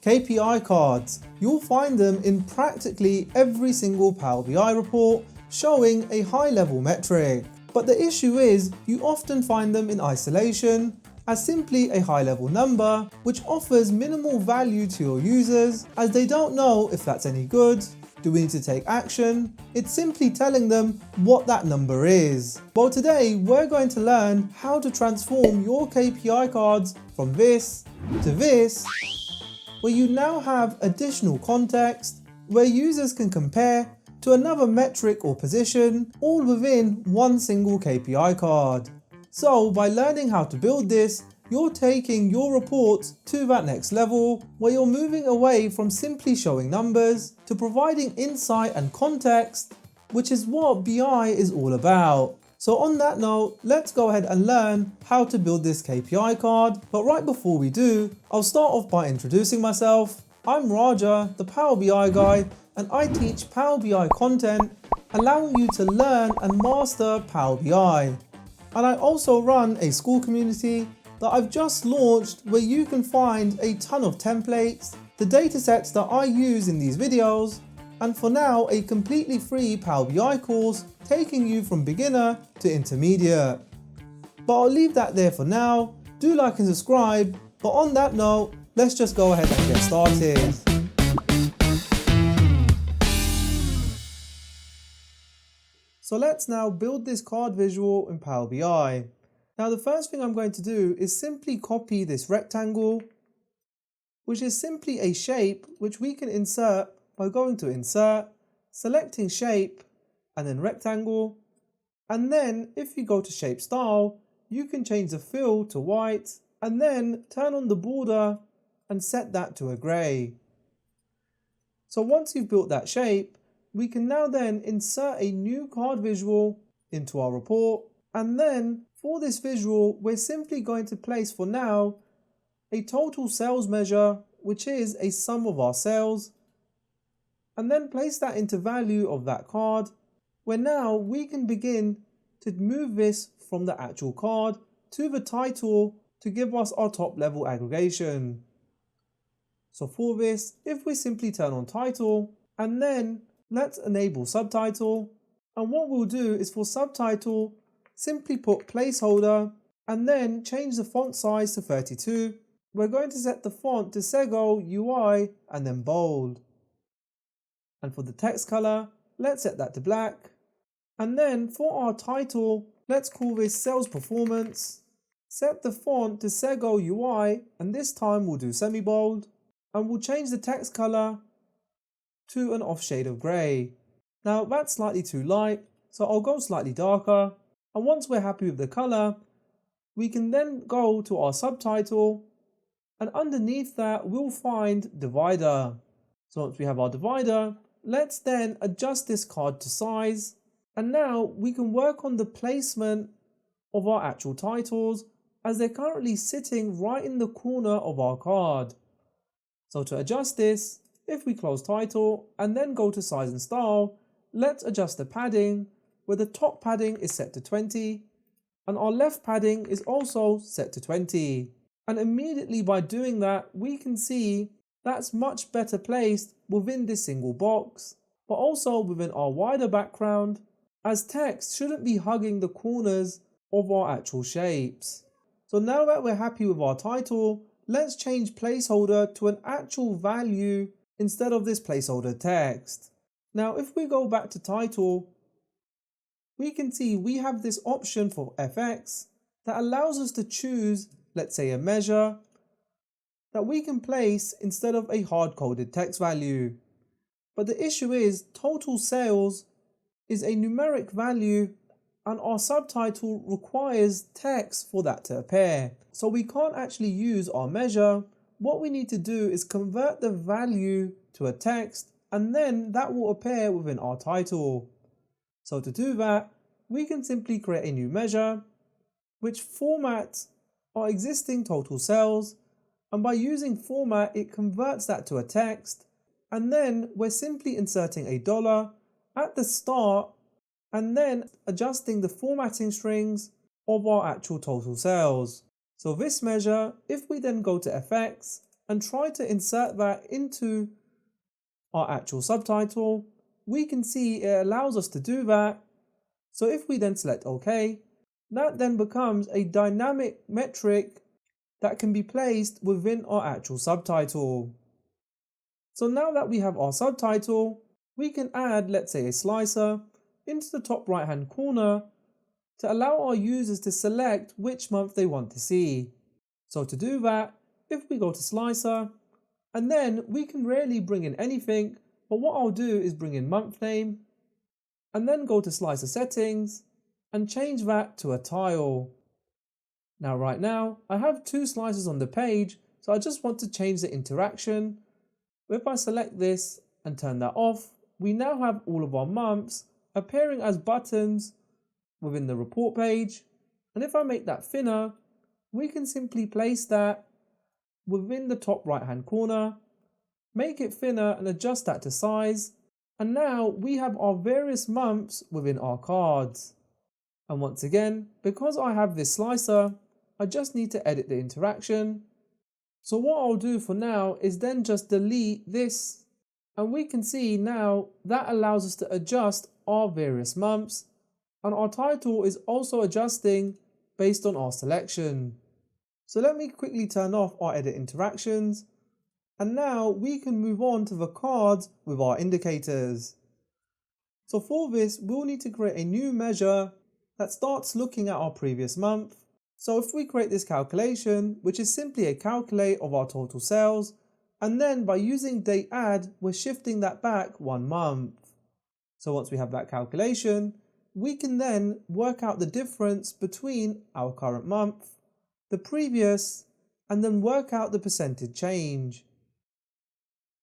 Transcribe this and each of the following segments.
KPI cards. You'll find them in practically every single Power BI report showing a high-level metric. But the issue is you often find them in isolation as simply a high-level number which offers minimal value to your users as they don't know if that's any good. Do we need to take action? It's simply telling them what that number is. Well, today we're going to learn how to transform your KPI cards from this to this, where you now have additional context where users can compare to another metric or position all within one single KPI card. So by learning how to build this, you're taking your reports to that next level where you're moving away from simply showing numbers to providing insight and context, which is what BI is all about. So on that note, let's go ahead and learn how to build this KPI card. But right before we do, I'll start off by introducing myself. I'm Raja, the Power BI guy, and I teach Power BI content, allowing you to learn and master Power BI. And I also run a school community that I've just launched where you can find a ton of templates, the datasets that I use in these videos, and for now a completely free Power BI course taking you from beginner to intermediate. But I'll leave that there for now. Do like and subscribe, but on that note, let's just go ahead and get started. So let's now build this card visual in Power BI. Now the first thing I'm going to do is simply copy this rectangle, which is simply a shape which we can insert by going to Insert, selecting Shape, and then Rectangle. And then if you go to Shape Style, you can change the fill to white, and then turn on the border and set that to a grey. So once you've built that shape, we can now then insert a new card visual into our report, and then for this visual, we're simply going to place for now a total sales measure, which is a sum of our sales, and then place that into value of that card, where now we can begin to move this from the actual card to the title to give us our top level aggregation. So for this, if we simply turn on title, and then let's enable subtitle, and what we'll do is for subtitle, simply put placeholder and then change the font size to 32. We're going to set the font to Sego UI and then bold. And for the text color, let's set that to black. And then for our title, let's call this Sales Performance. Set the font to Sego UI and this time we'll do semi-bold. And we'll change the text color to an off shade of grey. Now that's slightly too light, so I'll go slightly darker. And once we're happy with the color, we can then go to our subtitle, and underneath that we'll find divider. So once we have our divider, let's then adjust this card to size, and now we can work on the placement of our actual titles as they're currently sitting right in the corner of our card. So to adjust this, if we close title and then go to size and style, let's adjust the padding, where the top padding is set to 20 and our left padding is also set to 20. And immediately by doing that, we can see that's much better placed within this single box, but also within our wider background, as text shouldn't be hugging the corners of our actual shapes. So now that we're happy with our title, let's change placeholder to an actual value instead of this placeholder text. Now if we go back to title, we can see we have this option for FX that allows us to choose, let's say, a measure that we can place instead of a hard-coded text value. But the issue is total sales is a numeric value and our subtitle requires text for that to appear. So we can't actually use our measure. What we need to do is convert the value to a text and then that will appear within our title. So to do that, we can simply create a new measure which formats our existing total sales, and by using format it converts that to a text, and then we're simply inserting a dollar at the start and then adjusting the formatting strings of our actual total sales. So this measure, if we then go to FX and try to insert that into our actual subtitle, we can see it allows us to do that. So if we then select OK, that then becomes a dynamic metric that can be placed within our actual subtitle. So now that we have our subtitle, we can add, let's say, a slicer into the top right hand corner to allow our users to select which month they want to see. So to do that, if we go to slicer, and then we can really bring in anything, but what I'll do is bring in month name, and then go to slicer settings and change that to a tile. Now right now, I have two slicers on the page, so I just want to change the interaction. If I select this and turn that off, we now have all of our months appearing as buttons within the report page. And if I make that thinner, we can simply place that within the top right hand corner, make it thinner and adjust that to size. And now we have our various months within our cards. And once again, because I have this slicer, I just need to edit the interaction. So what I'll do for now is then just delete this, and we can see now that allows us to adjust our various months, and our title is also adjusting based on our selection. So let me quickly turn off our edit interactions, and now we can move on to the cards with our indicators. So for this, we'll need to create a new measure that starts looking at our previous month. So if we create this calculation, which is simply a calculate of our total sales, and then by using date add, we're shifting that back 1 month. So once we have that calculation, we can then work out the difference between our current month, the previous, and then work out the percentage change.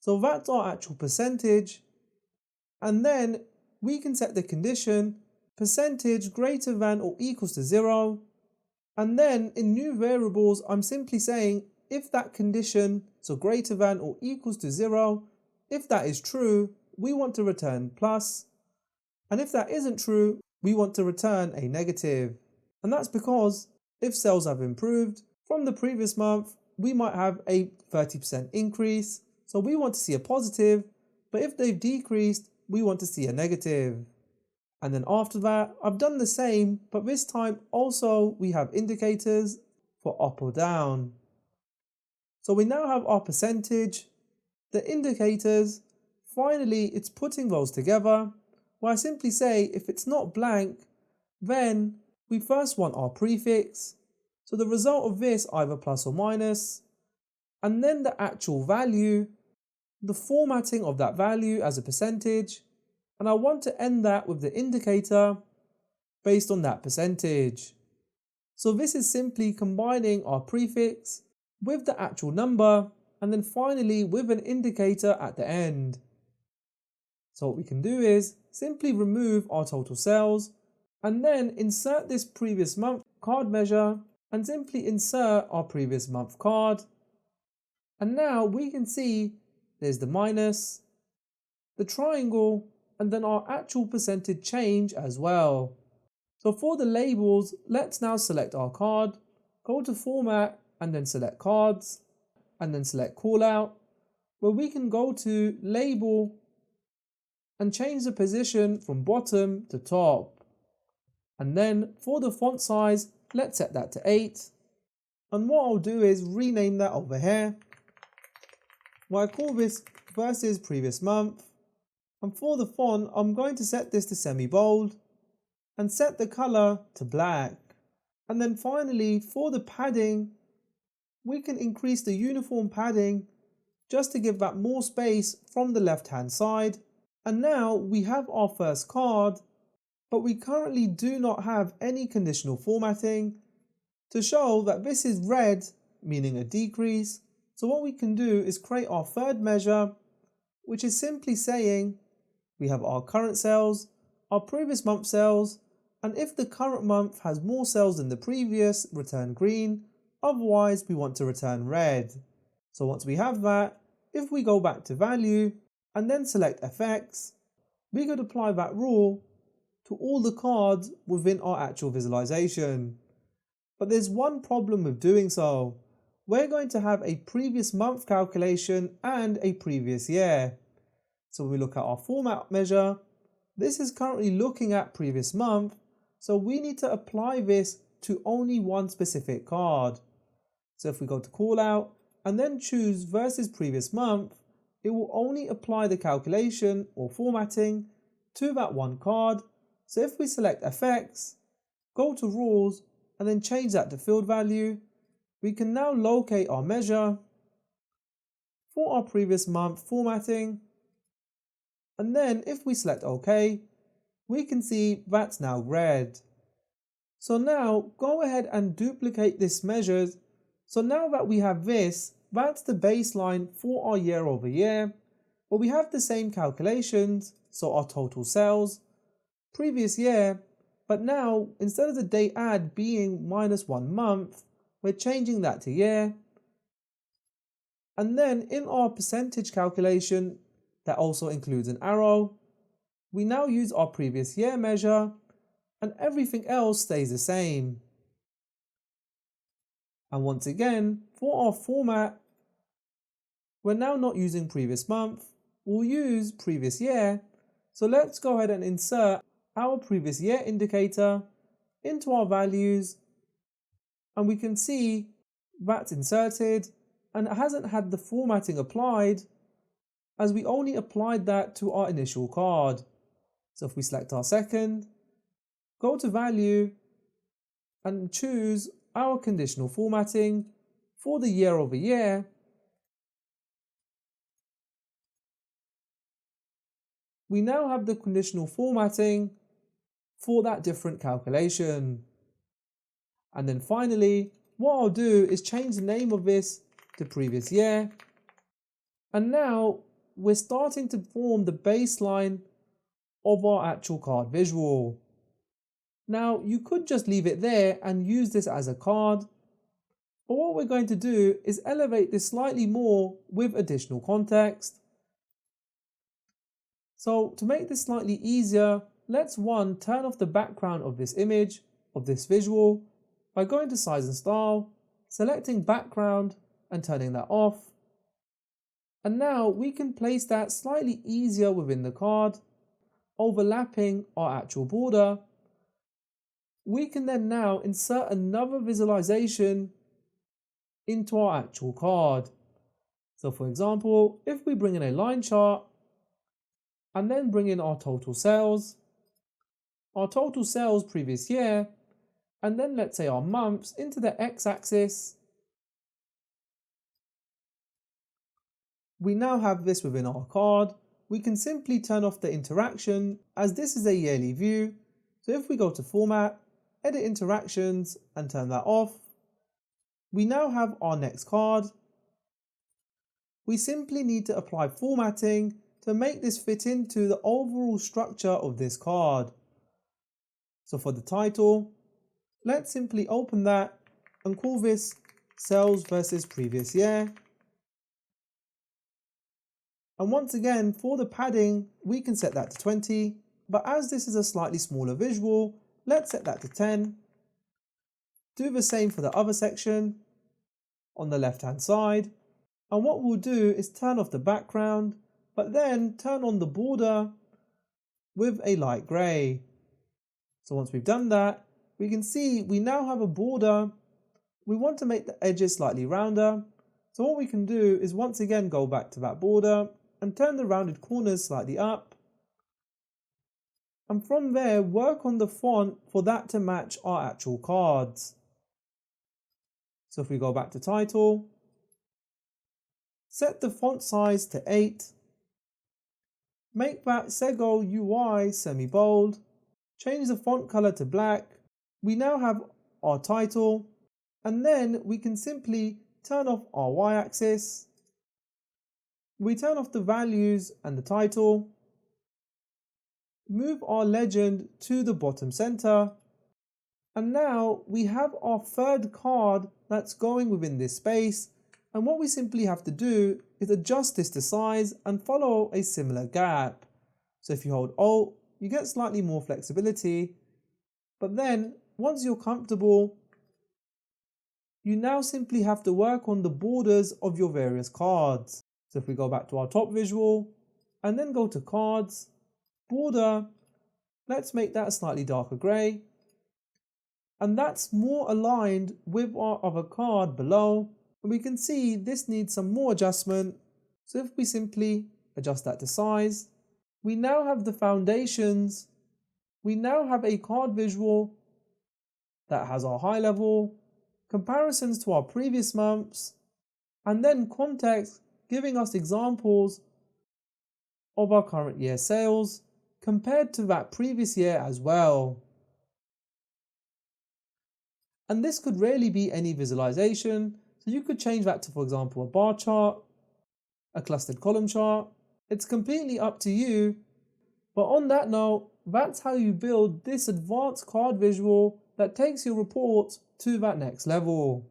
So that's our actual percentage, and then we can set the condition percentage greater than or equals to 0. And then in new variables, I'm simply saying if that condition, so greater than or equals to 0, if that is true, we want to return plus. And if that isn't true, we want to return a negative. And that's because if sales have improved from the previous month, we might have a 30% increase. So we want to see a positive, but if they've decreased, we want to see a negative. And then after that, I've done the same, but this time also we have indicators for up or down. So we now have our percentage, the indicators. Finally, it's putting those together, where I simply say if it's not blank, then we first want our prefix. So the result of this, either plus or minus, and then the actual value, the formatting of that value as a percentage, and I want to end that with the indicator based on that percentage. So this is simply combining our prefix with the actual number, and then finally with an indicator at the end. So what we can do is simply remove our total sales, and then insert this previous month card measure, and simply insert our previous month card. And now we can see there's the minus, the triangle, and then our actual percentage change as well. So for the labels, let's now select our card, go to format and then select cards, and then select callout, where we can go to label and change the position from bottom to top. And then for the font size, let's set that to 8. And what I'll do is rename that over here, where I call this versus previous month. And for the font, I'm going to set this to semi-bold and set the color to black. And then finally, for the padding, we can increase the uniform padding just to give that more space from the left-hand side. And now we have our first card, but we currently do not have any conditional formatting to show that this is red, meaning a decrease. So what we can do is create our third measure, which is simply saying we have our current sales, our previous month sales, and if the current month has more sales than the previous, return green, otherwise we want to return red. So once we have that, if we go back to value and then select FX, we could apply that rule to all the cards within our actual visualization. But there's one problem with doing so, we're going to have a previous month calculation and a previous year. So when we look at our format measure, this is currently looking at previous month, so we need to apply this to only one specific card. So if we go to callout and then choose versus previous month, it will only apply the calculation or formatting to that one card. So if we select effects, go to rules and then change that to field value, we can now locate our measure for our previous month formatting. And then if we select OK, we can see that's now red. So now go ahead and duplicate this measures. So now that we have this, that's the baseline for our year over year. But we have the same calculations, so our total sales, previous year, but now instead of the date add being -1 month, we're changing that to year. And then in our percentage calculation, that also includes an arrow, we now use our previous year measure and everything else stays the same. And once again, for our format, we're now not using previous month, we'll use previous year. So let's go ahead and insert our previous year indicator into our values, and we can see that's inserted and it hasn't had the formatting applied as we only applied that to our initial card. So if we select our second, go to value and choose our conditional formatting for the year over year, we now have the conditional formatting for that different calculation. And then finally, what I'll do is change the name of this to previous year. And now we're starting to form the baseline of our actual card visual. Now you could just leave it there and use this as a card, but what we're going to do is elevate this slightly more with additional context. So to make this slightly easier, let's turn off the background of this image, of this visual, by going to size and style, selecting background and turning that off. And now we can place that slightly easier within the card, overlapping our actual border. We can then now insert another visualization into our actual card. So for example, if we bring in a line chart and then bring in our total sales previous year, and then let's say our months into the x-axis, we now have this within our card. We can simply turn off the interaction as this is a yearly view. So if we go to format, edit interactions and turn that off, we now have our next card. We simply need to apply formatting to make this fit into the overall structure of this card. So for the title, let's simply open that and call this sales versus previous year. And once again, for the padding, we can set that to 20, but as this is a slightly smaller visual, let's set that to 10. Do the same for the other section on the left hand side. And what we'll do is turn off the background, but then turn on the border with a light grey. So once we've done that, we can see we now have a border. We want to make the edges slightly rounder. So what we can do is once again go back to that border and turn the rounded corners slightly up. And from there, work on the font for that to match our actual cards. So if we go back to title, set the font size to 8, make that Sego UI semi-bold, change the font color to black. We now have our title, and then we can simply turn off our y-axis. We turn off the values and the title, move our legend to the bottom center, and now we have our third card that's going within this space. And what we simply have to do is adjust this to size and follow a similar gap. So if you hold Alt, you get slightly more flexibility, but then once you're comfortable, you now simply have to work on the borders of your various cards. So if we go back to our top visual and then go to cards, border, let's make that a slightly darker grey. And that's more aligned with our other card below. And we can see this needs some more adjustment. So if we simply adjust that to size, we now have the foundations. We now have a card visual that has our high level, comparisons to our previous months, and then context giving us examples of our current year sales compared to that previous year as well. And this could really be any visualization. So you could change that to, for example, a bar chart, a clustered column chart. It's completely up to you. But on that note, that's how you build this advanced card visual that takes your report to that next level.